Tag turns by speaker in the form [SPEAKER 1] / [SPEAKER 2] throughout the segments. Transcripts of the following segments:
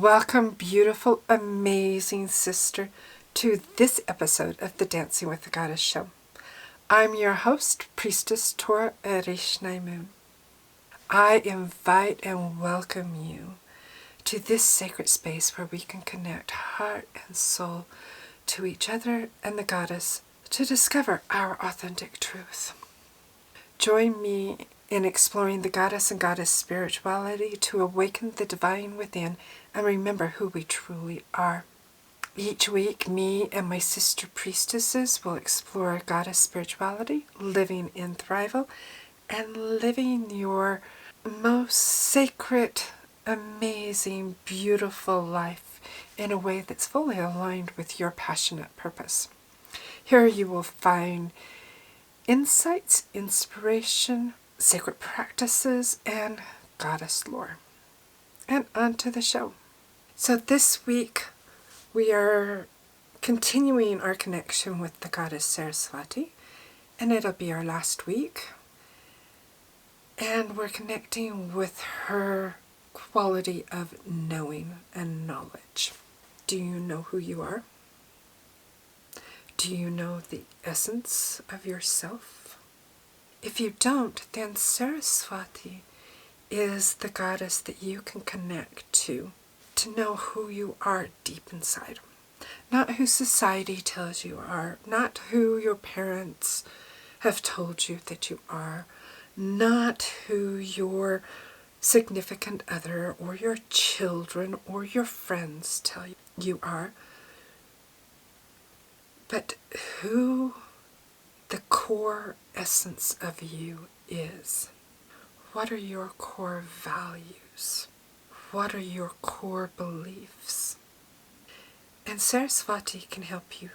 [SPEAKER 1] Welcome, beautiful, amazing sister, to this episode of the Dancing with the Goddess show. I'm your host, Priestess Tora Moon. I invite and welcome you to this sacred space where we can connect heart and soul to each other and the Goddess to discover our authentic truth. Join me in exploring the Goddess and Goddess spirituality to awaken the divine within and remember who we truly are. Each week, me and my sister priestesses will explore Goddess spirituality, living in thrival, and living your most sacred, amazing, beautiful life in a way that's fully aligned with your passionate purpose. Here you will find insights, inspiration, sacred practices, and goddess lore. And on to the show. So this week we are continuing our connection with the Goddess Saraswati, and it'll be our last week. And we're connecting with her quality of knowing and knowledge. Do you know who you are? Do you know the essence of yourself? If you don't, then Saraswati is the goddess that you can connect to know who you are deep inside. Not who society tells you are, not who your parents have told you that you are, not who your significant other or your children or your friends tell you are, but who the core essence of you is. What are your core values? What are your core beliefs? And Saraswati can help you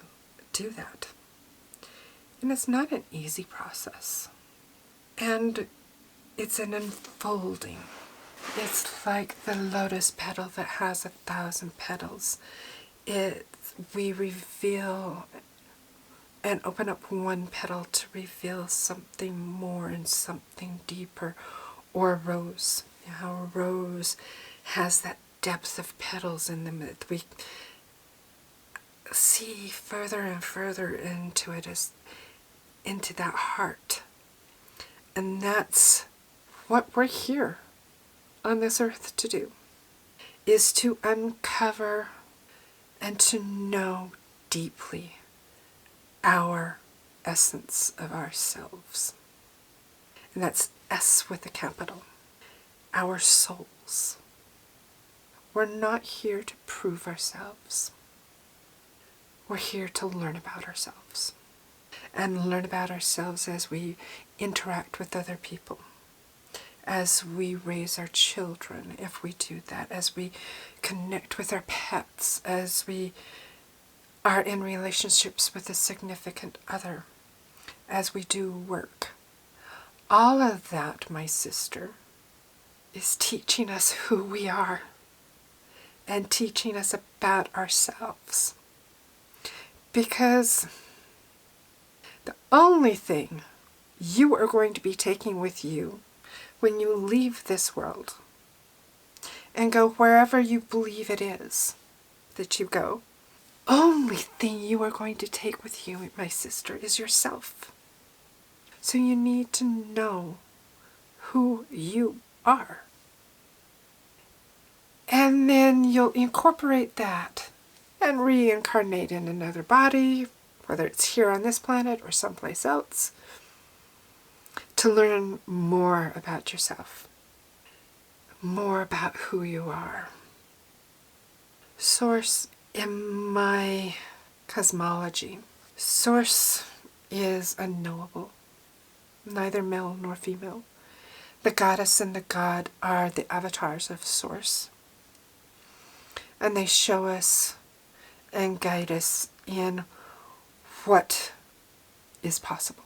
[SPEAKER 1] do that. And it's not an easy process. And it's an unfolding. It's like the lotus petal that has 1,000 petals. We reveal and open up one petal to reveal something more and something deeper. Or a rose. How a rose has that depth of petals in them that we see further and further into it, as into that heart. And that's what we're here on this earth to do, is to uncover and to know deeply our essence of ourselves. And that's S with a capital. Our souls. We're not here to prove ourselves. We're here to learn about ourselves. And learn about ourselves as we interact with other people. As we raise our children, if we do that. As we connect with our pets. As we are in relationships with a significant other. As we do work. All of that, my sister, is teaching us who we are and teaching us about ourselves. Because the only thing you are going to be taking with you when you leave this world and go wherever you believe it is that you go, only thing you are going to take with you, my sister, is yourself. So you need to know who you are. And then you'll incorporate that and reincarnate in another body, whether it's here on this planet or someplace else, to learn more about yourself, more about who you are. Source, in my cosmology, Source is unknowable, neither male nor female. The goddess and the god are the avatars of Source. And they show us and guide us in what is possible.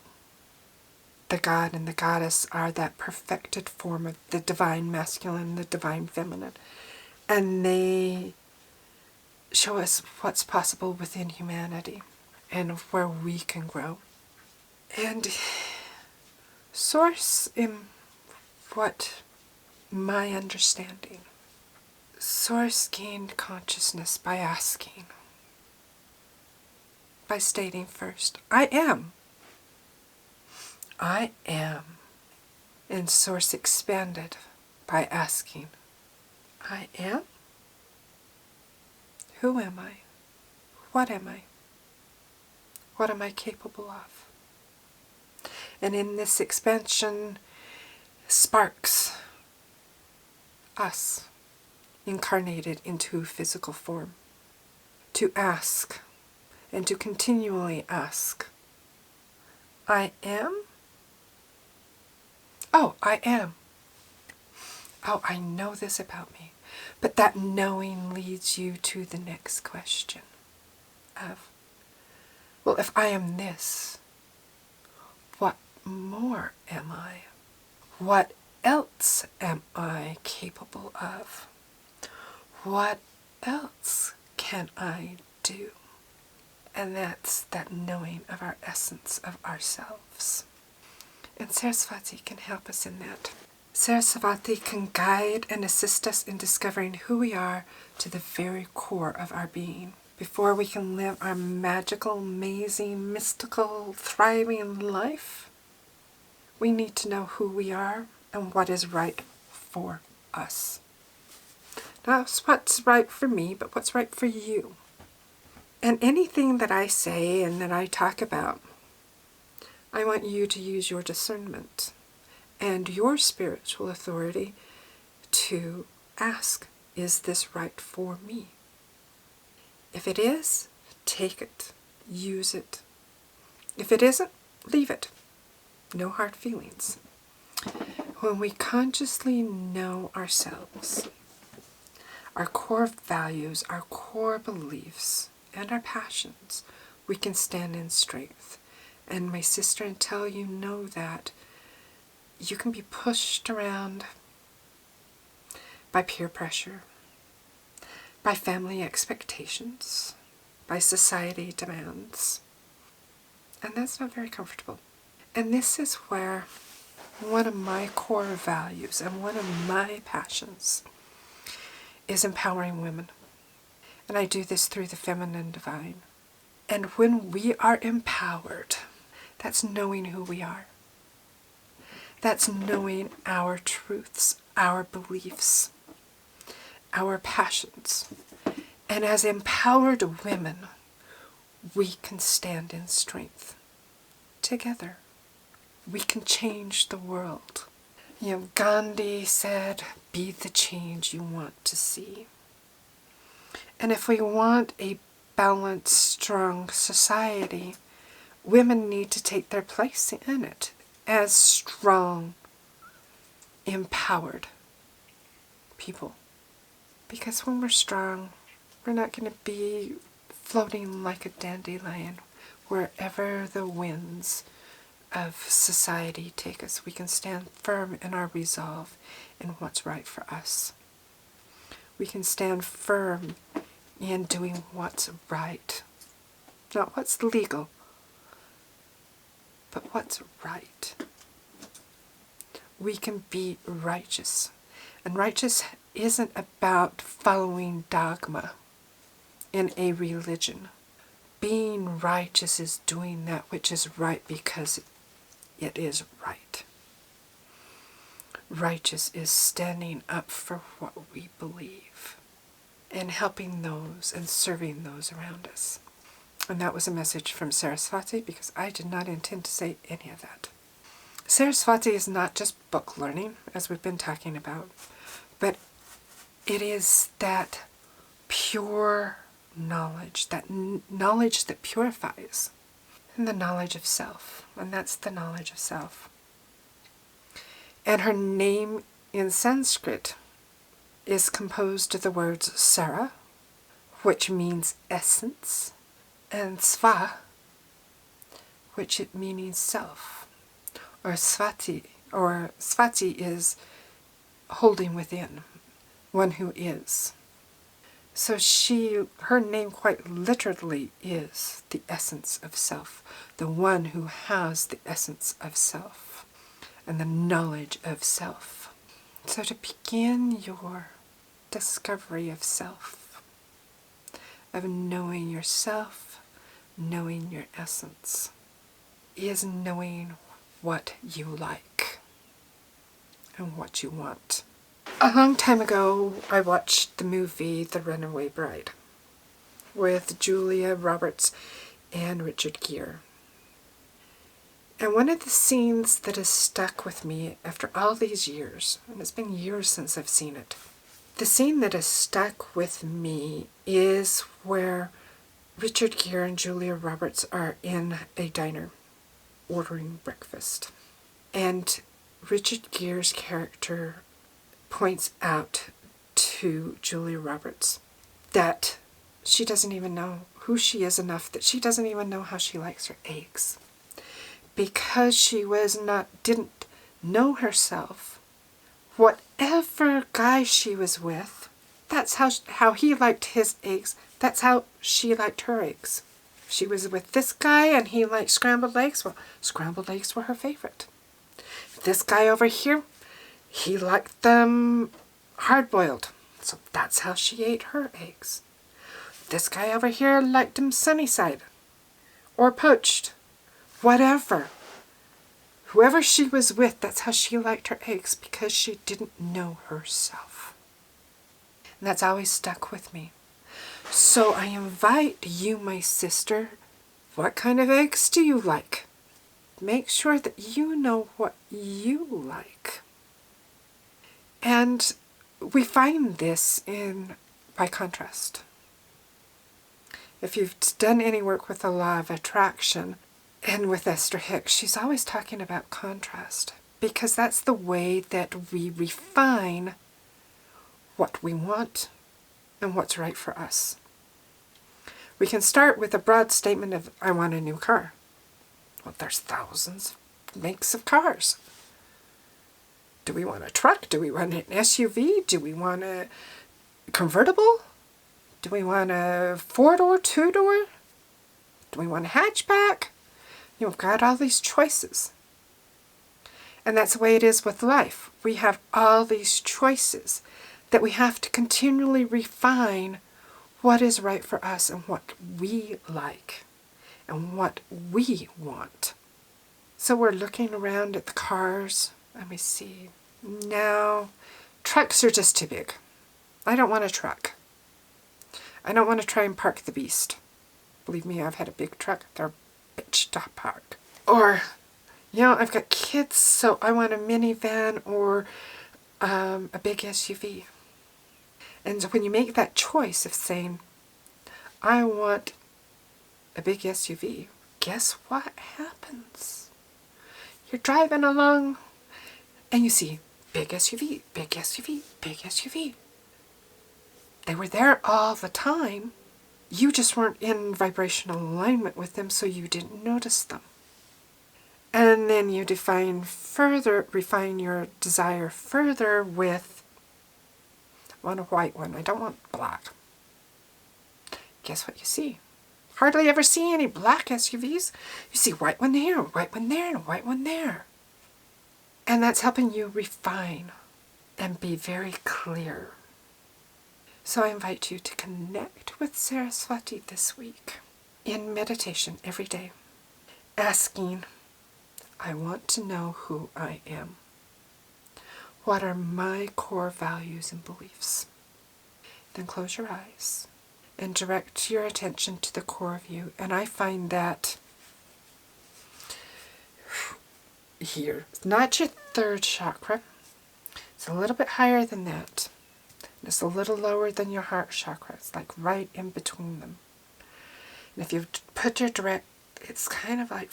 [SPEAKER 1] The god and the goddess are that perfected form of the divine masculine, the divine feminine. And they show us what's possible within humanity and where we can grow. And Source, in what my understanding, Source gained consciousness by asking, by stating first, I am. I am. And Source expanded by asking, I am? Who am I? What am I? What am I capable of? And in this expansion, sparks us incarnated into physical form to ask and to continually ask, I am? Oh, I am. Oh, I know this about me. But that knowing leads you to the next question of, well, if I am this, what more am I? What else am I capable of? What else can I do? And that's that knowing of our essence of ourselves. And Saraswati can help us in that. Saraswati can guide and assist us in discovering who we are to the very core of our being. Before we can live our magical, amazing, mystical, thriving life, we need to know who we are and what is right for us. Not what's right for me, but what's right for you. And anything that I say and that I talk about, I want you to use your discernment and your spiritual authority to ask, is this right for me? If it is, take it, use it. If it isn't, leave it. No hard feelings. When we consciously know ourselves, our core values, our core beliefs, and our passions, we can stand in strength. And my sister, until you know that, you can be pushed around by peer pressure, by family expectations, by society demands. And that's not very comfortable. And this is where one of my core values and one of my passions is empowering women. And I do this through the feminine divine. And when we are empowered, that's knowing who we are. That's knowing our truths, our beliefs, our passions. And as empowered women, we can stand in strength together. We can change the world. Gandhi said, be the change you want to see. And if we want a balanced, strong society, women need to take their place in it as strong, empowered people. Because when we're strong, we're not going to be floating like a dandelion wherever the winds of society take us. We can stand firm in our resolve in what's right for us. We can stand firm in doing what's right. Not what's legal, but what's right. We can be righteous. And righteous isn't about following dogma in a religion. Being righteous is doing that which is right because it is right. Righteous is standing up for what we believe and helping those and serving those around us. And that was a message from Saraswati because I did not intend to say any of that. Saraswati is not just book learning, as we've been talking about, but it is that pure knowledge, that knowledge that purifies, and the knowledge of self, and that's the knowledge of self. And her name in Sanskrit is composed of the words Sara, which means essence, and Sva, which it means self, or Svati is holding within, one who is. So her name quite literally is the essence of self, the one who has the essence of self and the knowledge of self. So to begin your discovery of self, of knowing yourself, knowing your essence, is knowing what you like and what you want. A long time ago, I watched the movie The Runaway Bride with Julia Roberts and Richard Gere. And one of the scenes that has stuck with me after all these years, and it's been years since I've seen it, the scene that has stuck with me is where Richard Gere and Julia Roberts are in a diner ordering breakfast. And Richard Gere's character points out to Julia Roberts that she doesn't even know who she is enough, that she doesn't even know how she likes her eggs. Because she didn't know herself, whatever guy she was with, that's how he liked his eggs, that's how she liked her eggs. If she was with this guy and he liked scrambled eggs, well, scrambled eggs were her favorite. This guy over here, he liked them hard-boiled, so that's how she ate her eggs. This guy over here liked them sunny side or poached. Whatever. Whoever she was with, that's how she liked her eggs, because she didn't know herself. And that's always stuck with me. So I invite you, my sister, what kind of eggs do you like? Make sure that you know what you like. And we find this by contrast. If you've done any work with the law of attraction, and with Esther Hicks, she's always talking about contrast, because that's the way that we refine what we want and what's right for us. We can start with a broad statement of, I want a new car. Well, there's thousands of makes of cars. Do we want a truck? Do we want an SUV? Do we want a convertible? Do we want a 4-door, 2-door? Do we want a hatchback? You've got all these choices. And that's the way it is with life. We have all these choices that we have to continually refine what is right for us and what we like and what we want. So we're looking around at the cars and we see, no, trucks are just too big. I don't want a truck. I don't want to try and park the beast. Believe me, I've had a big truck. They're a bitch to park. Or, I've got kids, so I want a minivan or a big SUV. And so when you make that choice of saying, I want a big SUV, guess what happens? You're driving along and you see big SUV, big SUV, big SUV. They were there all the time. You just weren't in vibrational alignment with them, so you didn't notice them. And then you refine your desire further with, I want a white one, I don't want black. Guess what you see? Hardly ever see any black SUVs. You see white one here, white one there, and a white one there. And that's helping you refine and be very clear. So I invite you to connect with Saraswati this week in meditation every day, asking, I want to know who I am. What are my core values and beliefs? Then close your eyes and direct your attention to the core of you. And I find that here, it's not your third chakra. It's a little bit higher than that. It's a little lower than your heart chakra. It's like right in between them. And if you put your direct, it's kind of like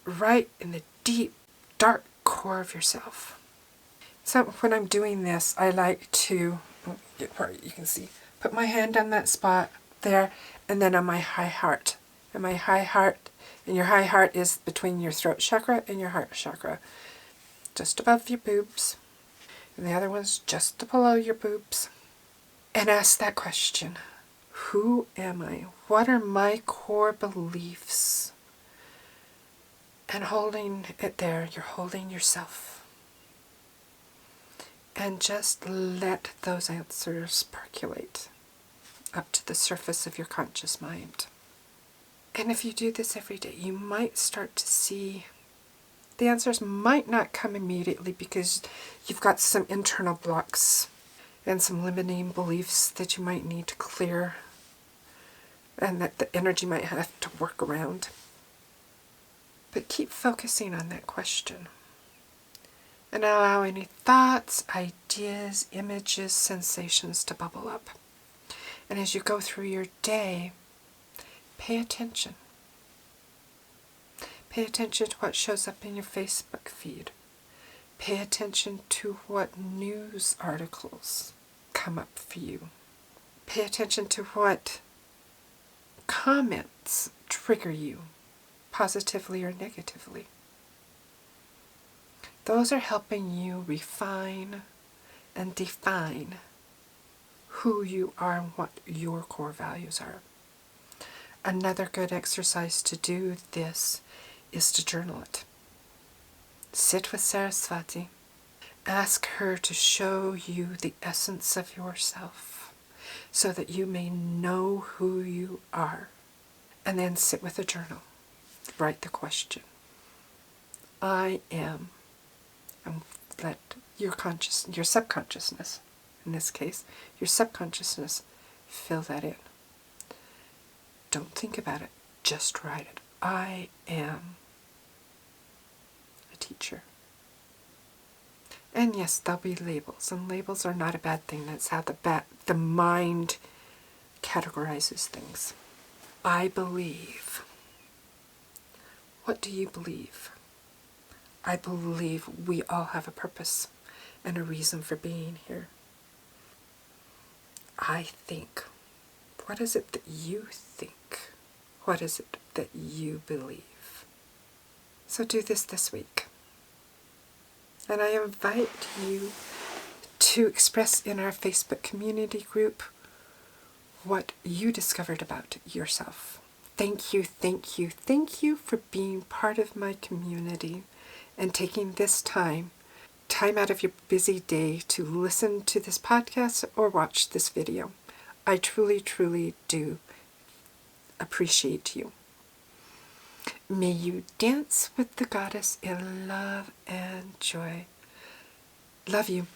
[SPEAKER 1] right in the deep, dark core of yourself. So when I'm doing this, I like to, get where you can see, put my hand on that spot there, and then on my high heart. And my high heart, and your high heart is between your throat chakra and your heart chakra. Just above your boobs. And the other one's just below your boobs. And ask that question. Who am I? What are my core beliefs? And holding it there, you're holding yourself. and just let those answers percolate up to the surface of your conscious mind. And if you do this every day, you might start to see the answers might not come immediately because you've got some internal blocks and some limiting beliefs that you might need to clear and that the energy might have to work around. But keep focusing on that question and allow any thoughts, ideas, images, sensations to bubble up. And as you go through your day, pay attention. Pay attention to what shows up in your Facebook feed. Pay attention to what news articles come up for you. Pay attention to what comments trigger you, positively or negatively. Those are helping you refine and define who you are and what your core values are. Another good exercise to do this is to journal it. Sit with Saraswati. Ask her to show you the essence of yourself so that you may know who you are. And then sit with a journal. Write the question. I am. And let your subconsciousness, in this case, your subconsciousness, fill that in. Don't think about it. Just write it. I am a teacher. And yes, there'll be labels, and labels are not a bad thing. That's how the mind categorizes things. I believe. What do you believe? I believe we all have a purpose and a reason for being here. I think. What is it that you think? What is it that you believe? So do this week. And I invite you to express in our Facebook community group what you discovered about yourself. Thank you, thank you, thank you for being part of my community and taking this time out of your busy day to listen to this podcast or watch this video. I truly, truly do appreciate you. May you dance with the goddess in love and joy. Love you.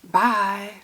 [SPEAKER 1] Bye.